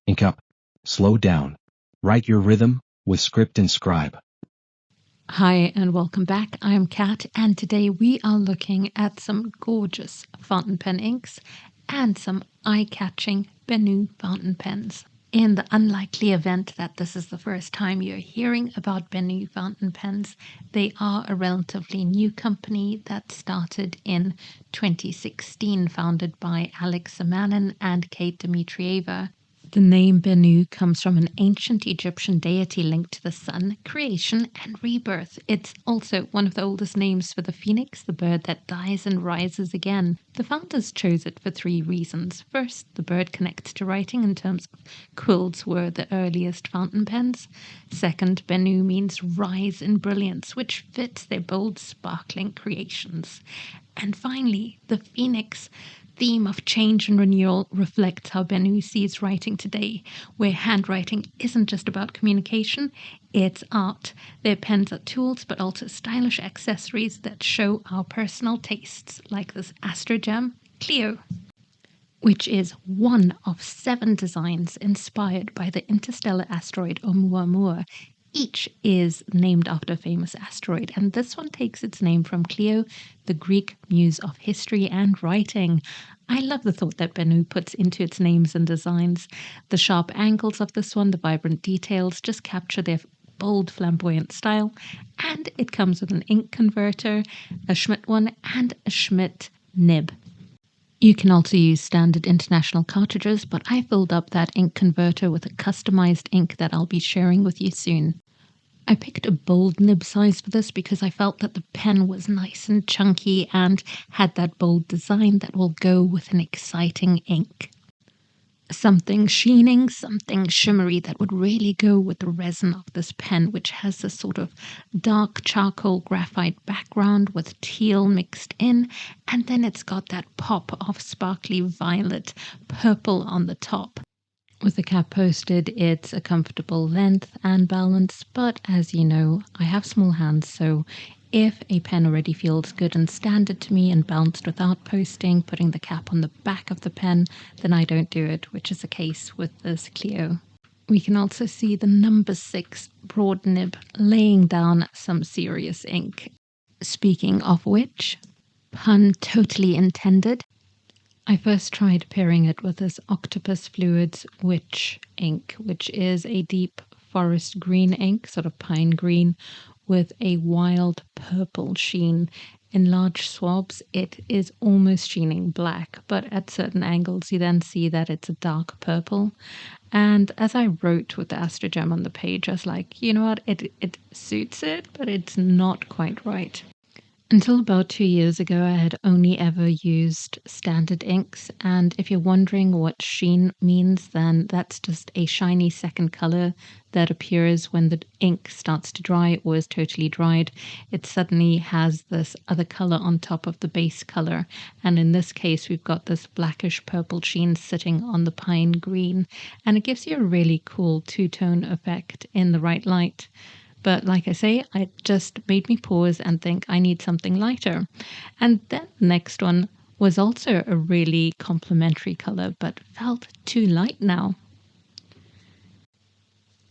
Ink up. Slow down. Write your rhythm with Script and Scribe. Hi and welcome back. I'm Kat and today we are looking at some gorgeous fountain pen inks and some eye-catching Benu fountain pens. In the unlikely event that this is the first time you're hearing about Benu fountain pens, they are a relatively new company that started in 2016, founded by Alex Samanin and Kate Dmitrieva. The name Benu comes from an ancient Egyptian deity linked to the sun, creation, and rebirth. It's also one of the oldest names for the phoenix, the bird that dies and rises again. The founders chose it for three reasons. First, the bird connects to writing in terms of quills were the earliest fountain pens. Second, Benu means rise in brilliance, which fits their bold, sparkling creations. And finally, the phoenix theme of change and renewal reflects how Benu sees writing today, where handwriting isn't just about communication, it's art. Their pens are tools, but also stylish accessories that show our personal tastes, like this AstroGem Klio, which is one of 7 designs inspired by the interstellar asteroid Oumuamua. Each is named after a famous asteroid, and this one takes its name from Klio, the Greek muse of history and writing. I love the thought that Benu puts into its names and designs. The sharp angles of this one, the vibrant details, just capture their bold, flamboyant style, and it comes with an ink converter, a Schmidt one, and a Schmidt nib. You can also use standard international cartridges, but I filled up that ink converter with a customized ink that I'll be sharing with you soon. I picked a bold nib size for this because I felt that the pen was nice and chunky and had that bold design that will go with an exciting ink. Something sheening, something shimmery that would really go with the resin of this pen, which has this sort of dark charcoal graphite background with teal mixed in, and then it's got that pop of sparkly violet purple on the top. With the cap posted, it's a comfortable length and balance, but as you know, I have small hands, so if a pen already feels good and standard to me and balanced without posting, putting the cap on the back of the pen, then I don't do it, which is the case with this Klio. We can also see the number 6 broad nib laying down some serious ink. Speaking of which, pun totally intended, I first tried pairing it with this Octopus Fluids Witch ink, which is a deep forest green ink, sort of pine green, with a wild purple sheen. In large swabs, it is almost sheening black, but at certain angles you then see that it's a dark purple. And as I wrote with the AstroGem on the page, I was like, you know what, it suits it, but it's not quite right. Until about 2 years ago, I had only ever used standard inks, and if you're wondering what sheen means, then that's just a shiny second color that appears when the ink starts to dry or is totally dried. It suddenly has this other color on top of the base color, and in this case we've got this blackish purple sheen sitting on the pine green, and it gives you a really cool two-tone effect in the right light. But like I say, it just made me pause and think I need something lighter. And then the next one was also a really complementary color, but felt too light now.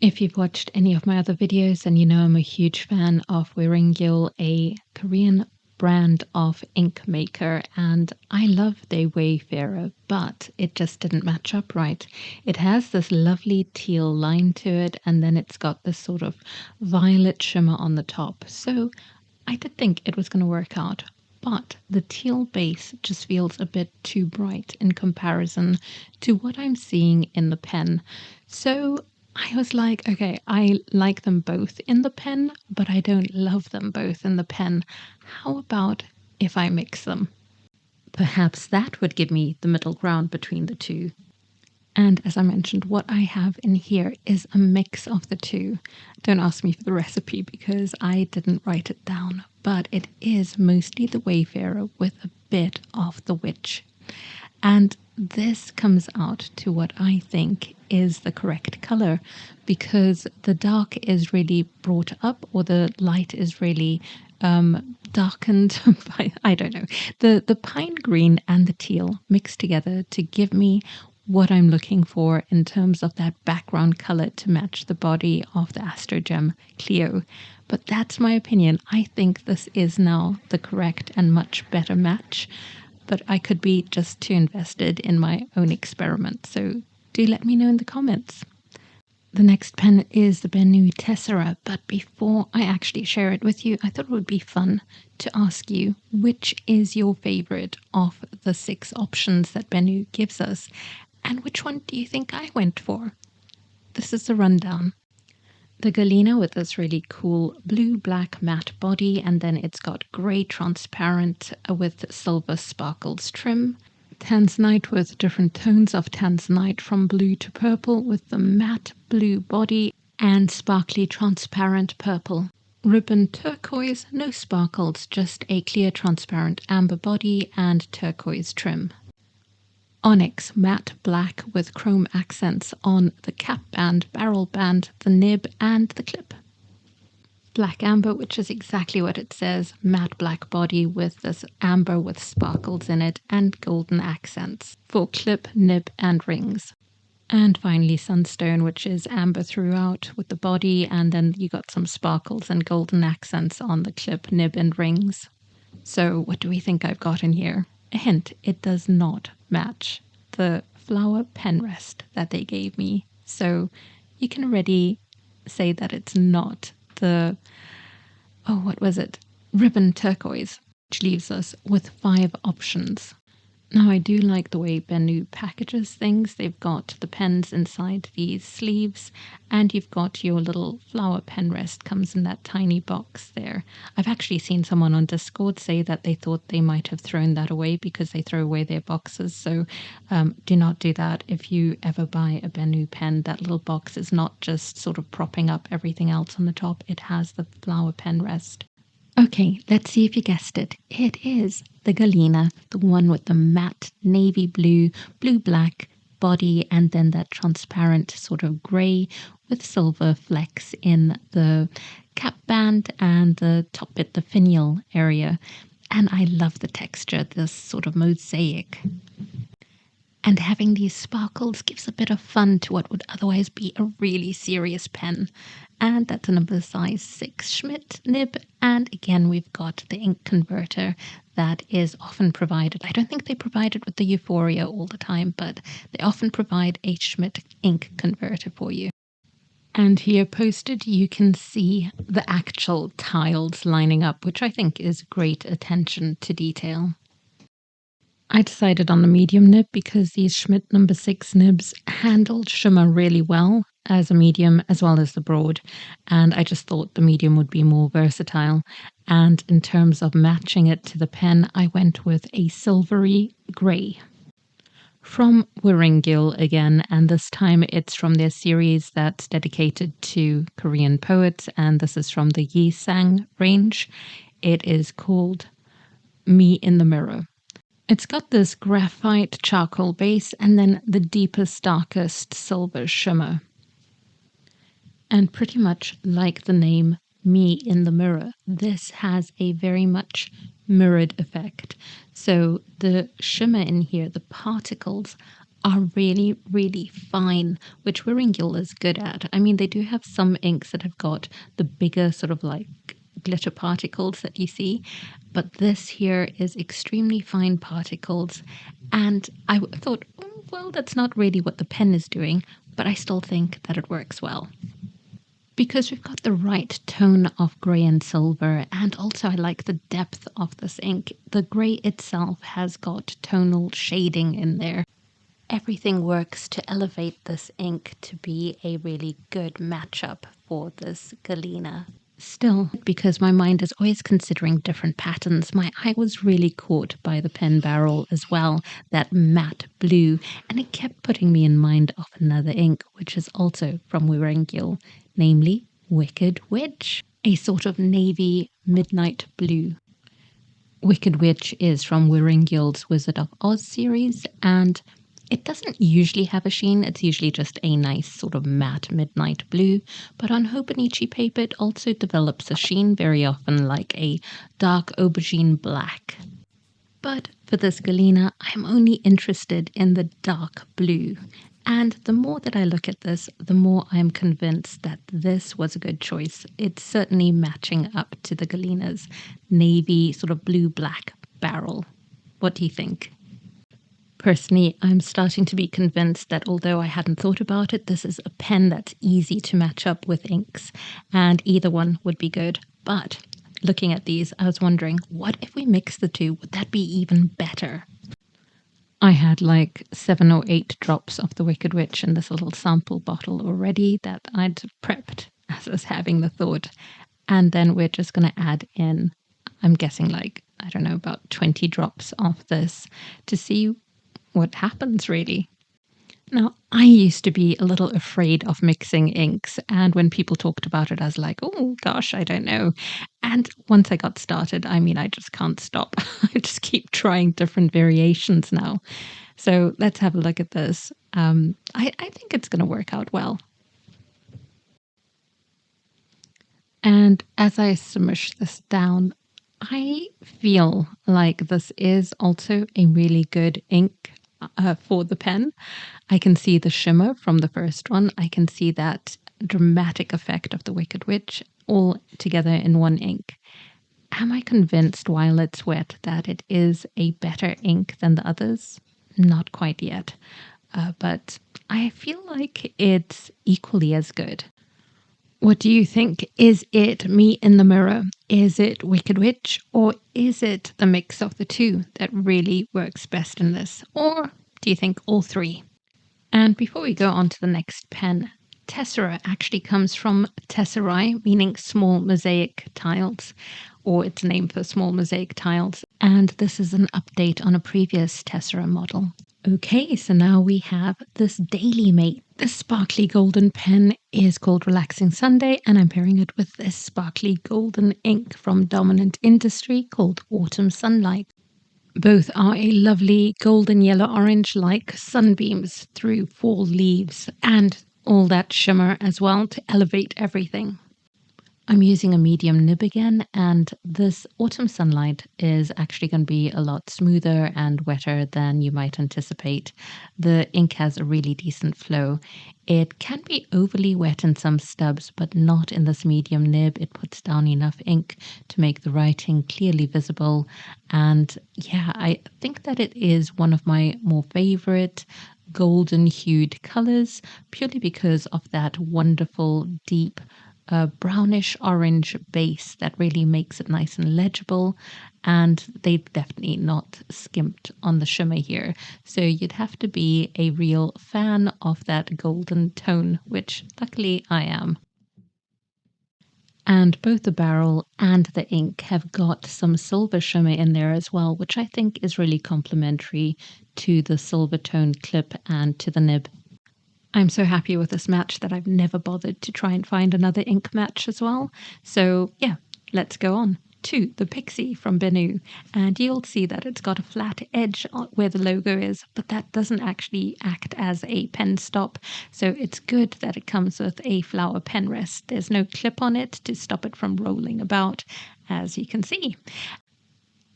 If you've watched any of my other videos, then you know I'm a huge fan of Wiringyul, a Korean brand of ink maker, and I love their Wayfarer, but it just didn't match up right. It has this lovely teal line to it, and then it's got this sort of violet shimmer on the top, so I did think it was going to work out, but the teal base just feels a bit too bright in comparison to what I'm seeing in the pen. So I was like, okay, I like them both in the pen, but I don't love them both in the pen. How about if I mix them? Perhaps that would give me the middle ground between the two. And as I mentioned, what I have in here is a mix of the two. Don't ask me for the recipe because I didn't write it down, but it is mostly the Wayfarer with a bit of the Witch. And this comes out to what I think is the correct color, because the dark is really brought up, or the light is really darkened by, I don't know, the pine green and the teal mixed together to give me what I'm looking for in terms of that background color to match the body of the AstroGem Klio. But that's my opinion. I think this is now the correct and much better match, but I could be just too invested in my own experiment. So do let me know in the comments. The next pen is the Benu Tessera, but before I actually share it with you, I thought it would be fun to ask you, which is your favorite of the 6 options that Benu gives us, and which one do you think I went for? This is the rundown. The Galena with this really cool blue-black matte body, and then it's got grey transparent with silver sparkles trim. Tanzanite with different tones of tanzanite from blue to purple with the matte blue body and sparkly transparent purple. Ribbon turquoise, no sparkles, just a clear transparent amber body and turquoise trim. Onyx matte black with chrome accents on the cap band, barrel band, the nib and the clip. Black amber, which is exactly what it says, matte black body with this amber with sparkles in it and golden accents for clip, nib and rings. And finally sunstone, which is amber throughout with the body, and then you got some sparkles and golden accents on the clip, nib and rings. So what do we think I've got in here? A hint, it does not match the flower pen rest that they gave me. So you can already say that it's not the, what was it? Ribbon turquoise, which leaves us with 5 options. Now I do like the way Benu packages things. They've got the pens inside these sleeves, and you've got your little flower pen rest comes in that tiny box there. I've actually seen someone on Discord say that they thought they might have thrown that away because they throw away their boxes. So do not do that. If you ever buy a Benu pen, that little box is not just sort of propping up everything else on the top. It has the flower pen rest. Okay, let's see if you guessed it. It is the Galena, the one with the matte navy blue, blue-black body, and then that transparent sort of grey with silver flecks in the cap band and the top bit, the finial area. And I love the texture, this sort of mosaic. And having these sparkles gives a bit of fun to what would otherwise be a really serious pen. And that's a number size 6 Schmidt nib. And again, we've got the ink converter that is often provided. I don't think they provide it with the Euphoria all the time, but they often provide a Schmidt ink converter for you. And here posted, you can see the actual tiles lining up, which I think is great attention to detail. I decided on the medium nib because these Schmidt number 6 nibs handled shimmer really well as a medium as well as the broad, and I just thought the medium would be more versatile. And in terms of matching it to the pen, I went with a silvery grey. From Wiringil again, and this time it's from their series that's dedicated to Korean poets, and this is from the Yisang range. It is called Me in the Mirror. It's got this graphite charcoal base and then the deepest, darkest silver shimmer. And pretty much like the name Me in the Mirror, this has a very much mirrored effect. So the shimmer in here, the particles, are really, really fine, which Wiringil is good at. I mean, they do have some inks that have got the bigger sort of like glitter particles that you see, but this here is extremely fine particles, and I thought, well, that's not really what the pen is doing, but I still think that it works well. Because we've got the right tone of grey and silver, and also I like the depth of this ink. The grey itself has got tonal shading in there. Everything works to elevate this ink to be a really good matchup for this Galena. Still, because my mind is always considering different patterns, my eye was really caught by the pen barrel as well, that matte blue, and it kept putting me in mind of another ink, which is also from Wiringil, namely Wicked Witch, a sort of navy midnight blue. Wicked Witch is from Wiringil's Wizard of Oz series, and it doesn't usually have a sheen. It's usually just a nice sort of matte midnight blue, but on Hobonichi paper it also develops a sheen very often like a dark aubergine black. But for this Galena, I'm only interested in the dark blue. And the more that I look at this, the more I'm convinced that this was a good choice. It's certainly matching up to the Galena's navy sort of blue-black barrel. What do you think? Personally, I'm starting to be convinced that although I hadn't thought about it, this is a pen that's easy to match up with inks, and either one would be good. But looking at these, I was wondering, what if we mix the two? Would that be even better? I had like 7 or 8 drops of the Wicked Witch in this little sample bottle already that I'd prepped as I was having the thought. And then we're just going to add in, I'm guessing like, I don't know, about 20 drops of this to see what happens really. Now, I used to be a little afraid of mixing inks, and when people talked about it, I was like, oh gosh, I don't know. And once I got started, I mean, I just can't stop. I just keep trying different variations now. So let's have a look at this. I think it's going to work out well. And as I smush this down, I feel like this is also a really good ink for the pen. I can see the shimmer from the first one. I can see that dramatic effect of the Wicked Witch all together in one ink. Am I convinced while it's wet that it is a better ink than the others? Not quite yet, but I feel like it's equally as good. What do you think? Is it me in the mirror? Is it Wicked Witch? Or is it the mix of the two that really works best in this? Or do you think all three? And before we go on to the next pen, Tessera actually comes from Tesserae, meaning small mosaic tiles, or it's a name for small mosaic tiles. And this is an update on a previous Tessera model. Okay, so now we have this DailyMate. This sparkly golden pen is called Relaxing Sunday, and I'm pairing it with this sparkly golden ink from Dominant Industry called Autumn Sunlight. Both are a lovely golden yellow orange like sunbeams through fall leaves and all that shimmer as well to elevate everything. I'm using a medium nib again, and this Autumn Sunlight is actually going to be a lot smoother and wetter than you might anticipate. The ink has a really decent flow. It can be overly wet in some stubs, but not in this medium nib. It puts down enough ink to make the writing clearly visible. And yeah, I think that it is one of my more favorite golden hued colors, purely because of that wonderful deep brownish orange base that really makes it nice and legible, and they've definitely not skimped on the shimmer here, so you'd have to be a real fan of that golden tone, which luckily I am. And both the barrel and the ink have got some silver shimmer in there as well, which I think is really complementary to the silver tone clip and to the nib. I'm so happy with this match that I've never bothered to try and find another ink match as well. So yeah, let's go on to the Pixie from Benu. And you'll see that it's got a flat edge where the logo is, but that doesn't actually act as a pen stop. So it's good that it comes with a flower pen rest. There's no clip on it to stop it from rolling about, as you can see.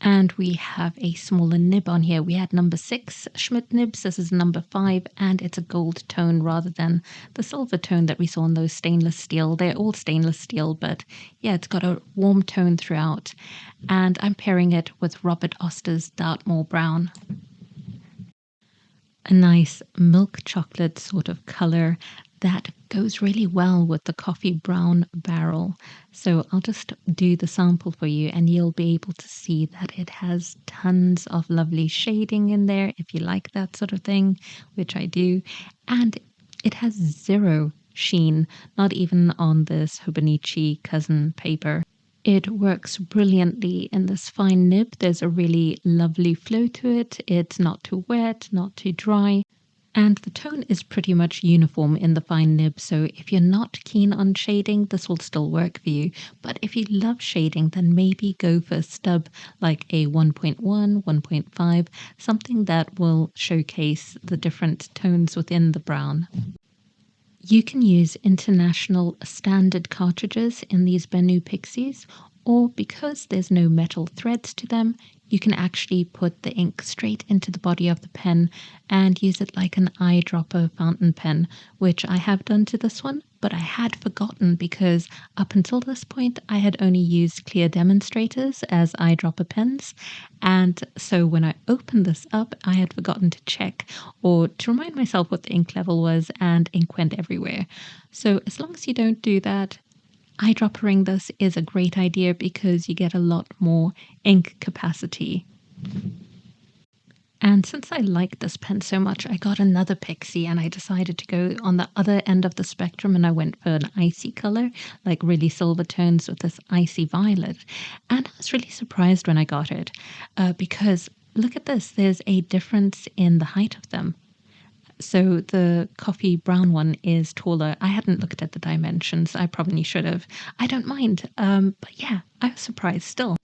And we have a smaller nib on here. We had number 6 Schmidt nibs. This is number 5, and it's a gold tone rather than the silver tone that we saw in those stainless steel. They're all stainless steel, but yeah, it's got a warm tone throughout. And I'm pairing it with Robert Oster's Dartmoor Brown. A nice milk chocolate sort of color that goes really well with the coffee brown barrel. So I'll just do the sample for you and you'll be able to see that it has tons of lovely shading in there if you like that sort of thing, which I do. And it has zero sheen, not even on this Hobonichi cousin paper. It works brilliantly in this fine nib. There's a really lovely flow to it. It's not too wet, not too dry. And the tone is pretty much uniform in the fine nib, so if you're not keen on shading, this will still work for you. But if you love shading, then maybe go for a stub like a 1.1, 1.5, something that will showcase the different tones within the brown. You can use international standard cartridges in these Benu Pixies, or because there's no metal threads to them, you can actually put the ink straight into the body of the pen and use it like an eyedropper fountain pen, which I have done to this one, but I had forgotten because up until this point I had only used clear demonstrators as eyedropper pens, and so when I opened this up I had forgotten to check or to remind myself what the ink level was, and ink went everywhere. So as long as you don't do that, eyedroppering this is a great idea because you get a lot more ink capacity. And since I like this pen so much, I got another Pixie and I decided to go on the other end of the spectrum, and I went for an icy color, like really silver tones with this icy violet. And I was really surprised when I got it because look at this, there's a difference in the height of them. So the coffee brown one is taller. I hadn't looked at the dimensions. I probably should have. I don't mind. But yeah, I was surprised still.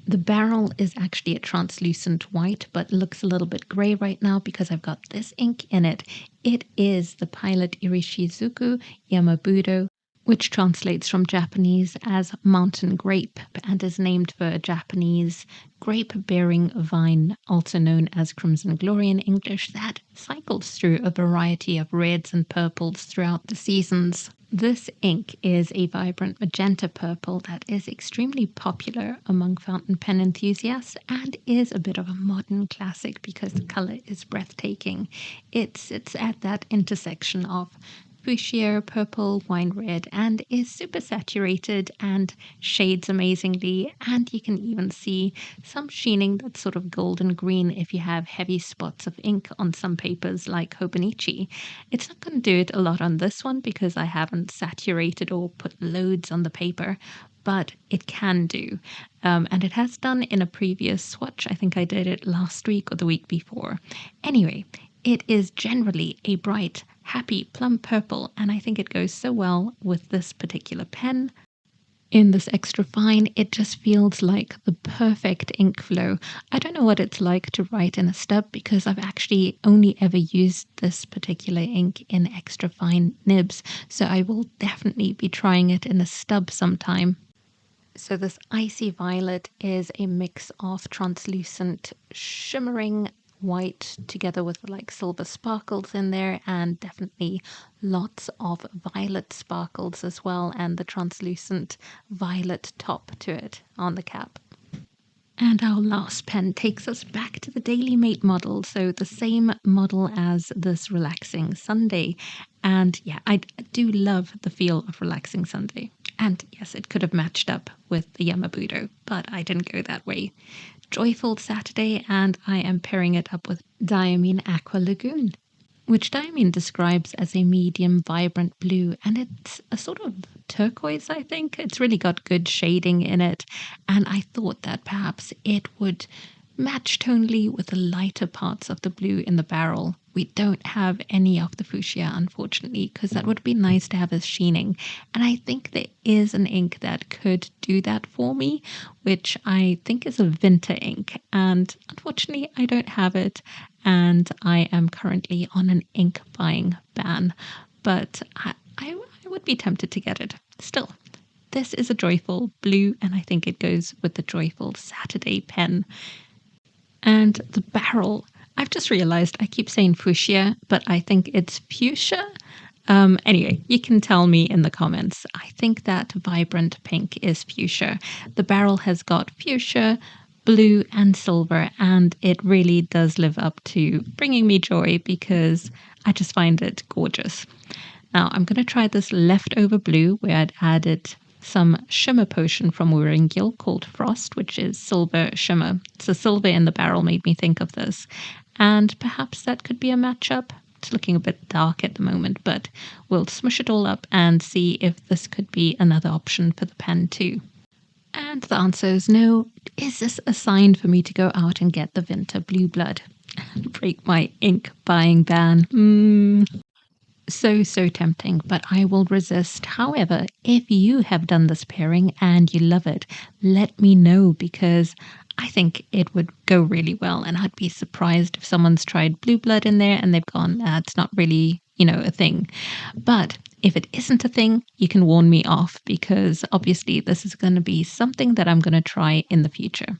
The barrel is actually a translucent white, but looks a little bit gray right now because I've got this ink in it. It is the Pilot Irishizuku Yamabudo, which translates from Japanese as mountain grape and is named for a Japanese grape-bearing vine, also known as crimson glory in English, that cycles through a variety of reds and purples throughout the seasons. This ink is a vibrant magenta purple that is extremely popular among fountain pen enthusiasts and is a bit of a modern classic because the color is breathtaking. It sits at that intersection of fuchsia, purple, wine red, and is super saturated and shades amazingly, and you can even see some sheening that's sort of golden green if you have heavy spots of ink on some papers like Hobonichi. It's not going to do it a lot on this one because I haven't saturated or put loads on the paper, but it can do. And it has done in a previous swatch. I think I did it last week or the week before. Anyway, it is generally a bright, happy plum purple, and I think it goes so well with this particular pen. In this extra fine, it just feels like the perfect ink flow. I don't know what it's like to write in a stub because I've actually only ever used this particular ink in extra fine nibs, so I will definitely be trying it in a stub sometime. So this icy violet is a mix of translucent shimmering white together with like silver sparkles in there, and definitely lots of violet sparkles as well, and the translucent violet top to it on the cap. And our last pen takes us back to the DailyMate model, so the same model as this Relaxing Sunday. And yeah, I do love the feel of Relaxing Sunday. And yes, it could have matched up with the Yamabudo, but I didn't go that way. Joyful Saturday, and I am pairing it up with Diamine Aqua Lagoon, which Diamine describes as a medium vibrant blue, and it's a sort of turquoise, I think. It's really got good shading in it, and I thought that perhaps it would match tonally with the lighter parts of the blue in the barrel. We don't have any of the fuchsia, unfortunately, because that would be nice to have as sheening. And I think there is an ink that could do that for me, which I think is a Vinter ink. And unfortunately, I don't have it. And I am currently on an ink buying ban. But I would be tempted to get it. Still, this is a joyful blue, and I think it goes with the joyful Saturday pen. And the barrel, I've just realized I keep saying fuchsia, but I think it's fuchsia. Anyway, you can tell me in the comments. I think that vibrant pink is fuchsia. The barrel has got fuchsia, blue, and silver, and it really does live up to bringing me joy because I just find it gorgeous. Now, I'm going to try this leftover blue where I'd added some shimmer potion from Wuringil called Frost, which is silver shimmer. So silver in the barrel made me think of this. And perhaps that could be a matchup. It's looking a bit dark at the moment, but we'll smush it all up and see if this could be another option for the pen too. And the answer is no. Is this a sign for me to go out and get the Vinter Blue Blood and break my ink buying ban? So tempting, but I will resist. However, if you have done this pairing and you love it, let me know because I think it would go really well, and I'd be surprised if someone's tried blue blood in there and they've gone, that's not really, a thing. But If it isn't a thing, you can warn me off, because obviously this is going to be something that I'm going to try in the future.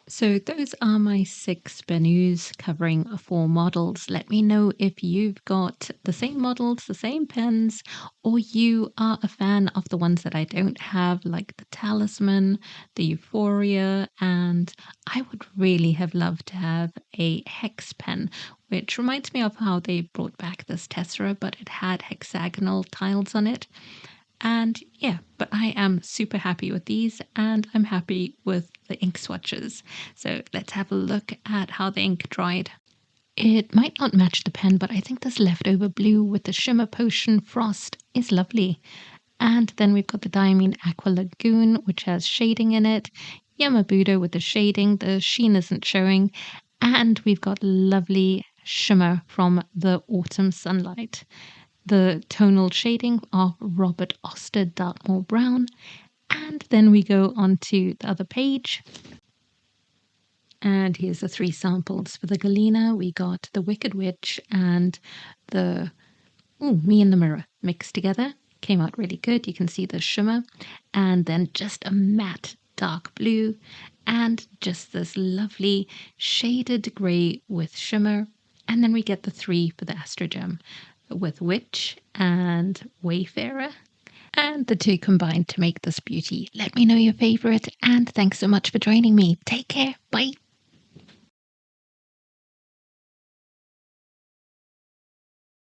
So those are my 6 Benus covering 4 models. Let me know if you've got the same models, the same pens, or you are a fan of the ones that I don't have, like the Talisman, the Euphoria, and I would really have loved to have a hex pen, which reminds me of how they brought back this Tessera, but it had hexagonal tiles on it. And yeah, but I am super happy with these, and I'm happy with the ink swatches. So let's have a look at how the ink dried. It might not match the pen, but I think this leftover blue with the shimmer potion frost is lovely. And then we've got the Diamine Aqua Lagoon, which has shading in it. Yamabudo with the shading, the sheen isn't showing. And we've got lovely shimmer from the Autumn Sunlight. The tonal shading of Robert Oster Dartmoor Brown. And then we go on to the other page. And here's the 3 samples. For the Galena, we got the Wicked Witch and the Me in the Mirror mixed together. Came out really good. You can see the shimmer. And then just a matte dark blue. And just this lovely shaded grey with shimmer. And then we get the 3 for the AstroGem, with Witch and Wayfarer, and the 2 combined to make this beauty. Let me know your favourite, and thanks so much for joining me. Take care. Bye.